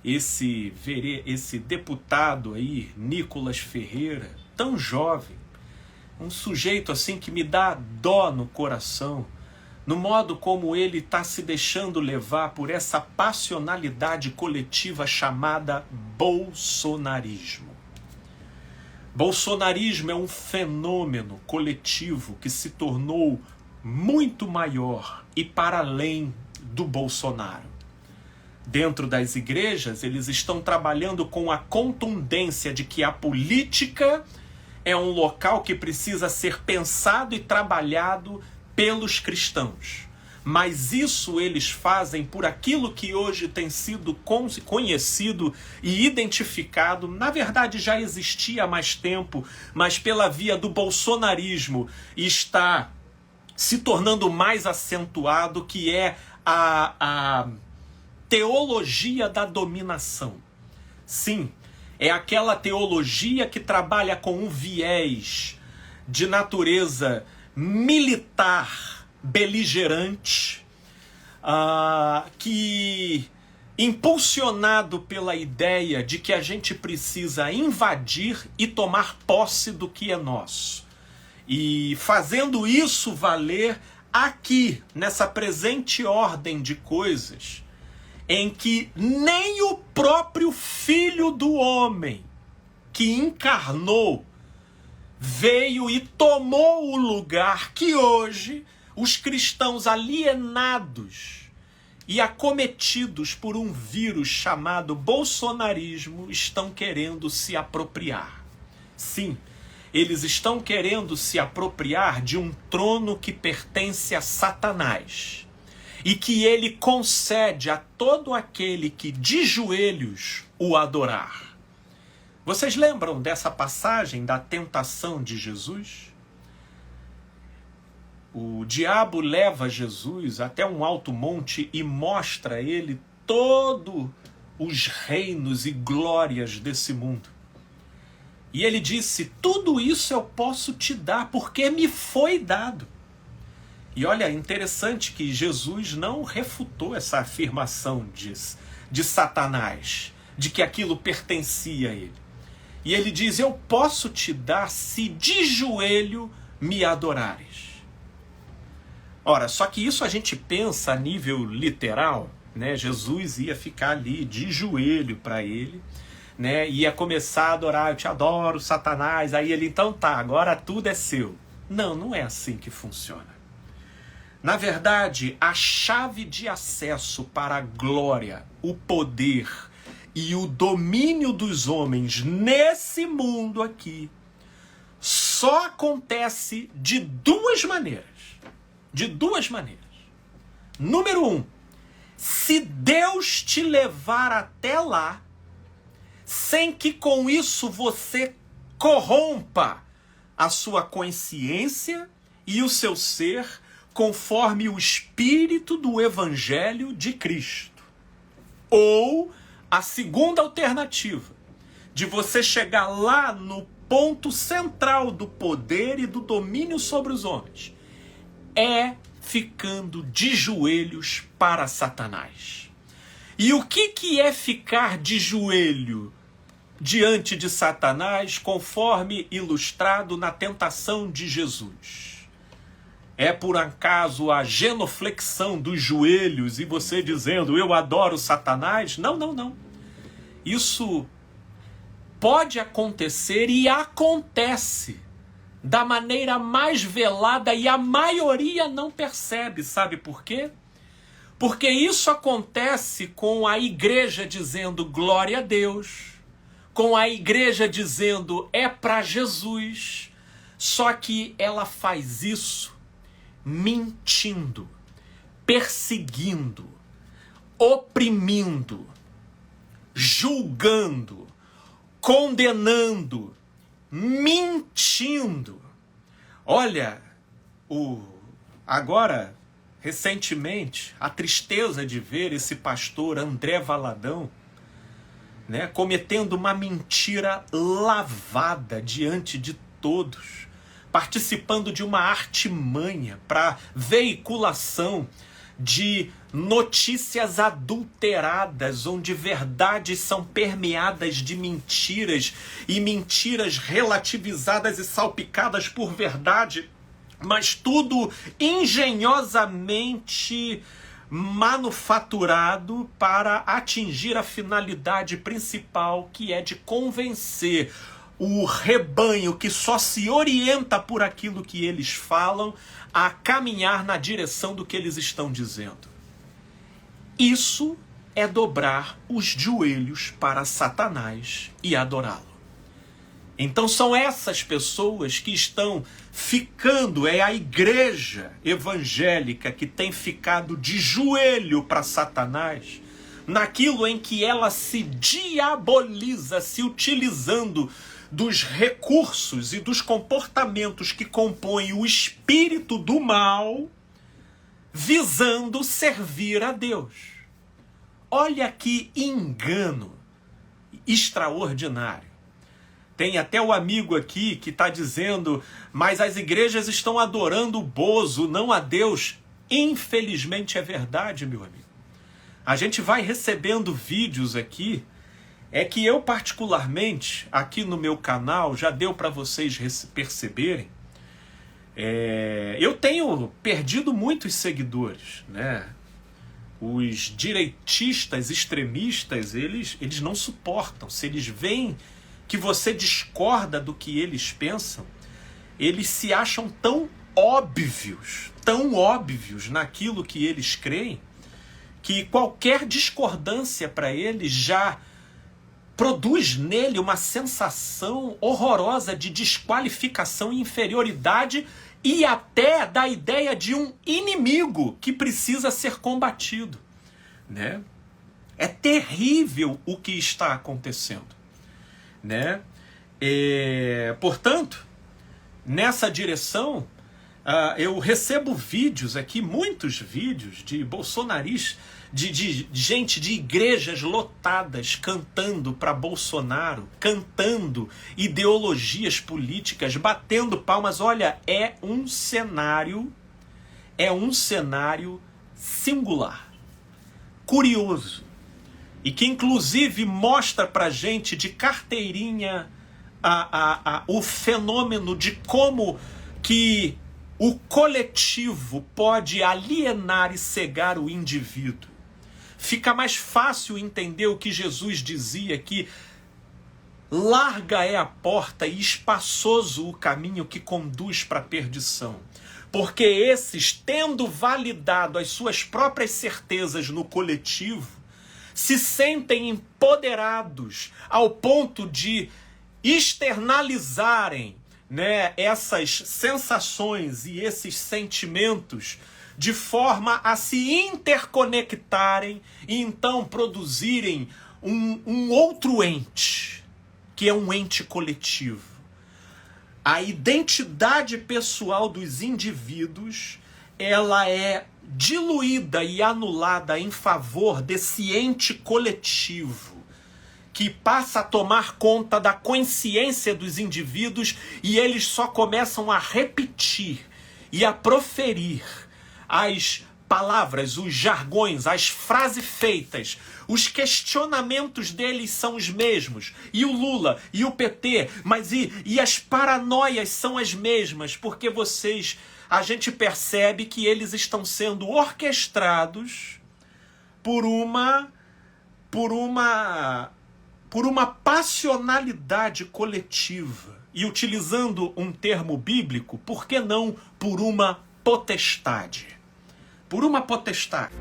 esse deputado aí, Nicolas Ferreira, tão jovem, um sujeito assim que me dá dó no coração, no modo como ele está se deixando levar por essa passionalidade coletiva chamada bolsonarismo. Bolsonarismo é um fenômeno coletivo que se tornou muito maior e para além do Bolsonaro. Dentro das igrejas, eles estão trabalhando com a contundência de que a política é um local que precisa ser pensado e trabalhado pelos cristãos. Mas isso eles fazem por aquilo que hoje tem sido conhecido e identificado. Na verdade já existia há mais tempo, mas pela via do bolsonarismo está se tornando mais acentuado, que é a teologia da dominação. Sim, é aquela teologia que trabalha com um viés de natureza militar, beligerante, que, impulsionado pela ideia de que a gente precisa invadir e tomar posse do que é nosso. E fazendo isso valer aqui, nessa presente ordem de coisas, em que nem o próprio Filho do Homem, que encarnou, veio e tomou o lugar que hoje os cristãos alienados e acometidos por um vírus chamado bolsonarismo estão querendo se apropriar. Sim, eles estão querendo se apropriar de um trono que pertence a Satanás e que ele concede a todo aquele que de joelhos o adorar. Vocês lembram dessa passagem da tentação de Jesus? O diabo leva Jesus até um alto monte e mostra a ele todos os reinos e glórias desse mundo. E ele disse: tudo isso eu posso te dar porque me foi dado. E olha, interessante que Jesus não refutou essa afirmação de Satanás, de que aquilo pertencia a ele. E ele diz: eu posso te dar se de joelho me adorares. Ora, só que isso a gente pensa a nível literal, né? Jesus ia ficar ali de joelho para ele, né? Ia começar a adorar: eu te adoro, Satanás. Aí ele: então tá, agora tudo é seu. Não, não é assim que funciona. Na verdade, a chave de acesso para a glória, o poder e o domínio dos homens nesse mundo aqui só acontece de duas maneiras. De duas maneiras. Número 1, se Deus te levar até lá, sem que com isso você corrompa a sua consciência e o seu ser, conforme o espírito do Evangelho de Cristo. Ou a segunda alternativa, de você chegar lá no ponto central do poder e do domínio sobre os homens, é ficando de joelhos para Satanás. E o que é ficar de joelho diante de Satanás, conforme ilustrado na tentação de Jesus? É por acaso a genuflexão dos joelhos e você dizendo: eu adoro Satanás? Não, não, não. Isso pode acontecer e acontece da maneira mais velada e a maioria não percebe. Sabe por quê? Porque isso acontece com a igreja dizendo glória a Deus, com a igreja dizendo é para Jesus, só que ela faz isso mentindo, perseguindo, oprimindo, julgando, condenando, mentindo. Olha, agora, recentemente, a tristeza de ver esse pastor André Valadão, né, cometendo uma mentira lavada diante de todos, participando de uma artimanha para veiculação de notícias adulteradas, onde verdades são permeadas de mentiras e mentiras relativizadas e salpicadas por verdade, mas tudo engenhosamente manufaturado para atingir a finalidade principal, que é de convencer o rebanho que só se orienta por aquilo que eles falam a caminhar na direção do que eles estão dizendo. Isso é dobrar os joelhos para Satanás e adorá-lo. Então são essas pessoas que estão ficando, é a igreja evangélica que tem ficado de joelho para Satanás, naquilo em que ela se diaboliza, se utilizando dos recursos e dos comportamentos que compõem o espírito do mal, visando servir a Deus. Olha que engano extraordinário. Tem até o amigo aqui que está dizendo, mas as igrejas estão adorando o Bozo, não a Deus. Infelizmente é verdade, meu amigo. A gente vai recebendo vídeos aqui, é que eu particularmente, aqui no meu canal, já deu para vocês perceberem, eu tenho perdido muitos seguidores, né? Os direitistas, extremistas, eles não suportam. Se eles veem que você discorda do que eles pensam, eles se acham tão óbvios naquilo que eles creem, que qualquer discordância para eles já produz nele uma sensação horrorosa de desqualificação e inferioridade, e até da ideia de um inimigo que precisa ser combatido, né? É terrível o que está acontecendo, né? Portanto, nessa direção, eu recebo vídeos aqui, muitos vídeos de bolsonaristas, de gente de igrejas lotadas cantando para Bolsonaro, cantando ideologias políticas, batendo palmas. Olha, é um cenário singular, curioso, e que inclusive mostra para gente de carteirinha o fenômeno de como que o coletivo pode alienar e cegar o indivíduo. Fica mais fácil entender o que Jesus dizia, que larga é a porta e espaçoso o caminho que conduz para a perdição. Porque esses, tendo validado as suas próprias certezas no coletivo, se sentem empoderados ao ponto de externalizarem, né, essas sensações e esses sentimentos de forma a se interconectarem e então produzirem um outro ente, que é um ente coletivo. A identidade pessoal dos indivíduos, ela é diluída e anulada em favor desse ente coletivo, que passa a tomar conta da consciência dos indivíduos, e eles só começam a repetir e a proferir as palavras, os jargões, as frases feitas. Os questionamentos deles são os mesmos. E o Lula, e o PT, mas e as paranoias são as mesmas, porque a gente percebe que eles estão sendo orquestrados por uma passionalidade coletiva. E utilizando um termo bíblico, por que não por uma potestade? Por uma potestade.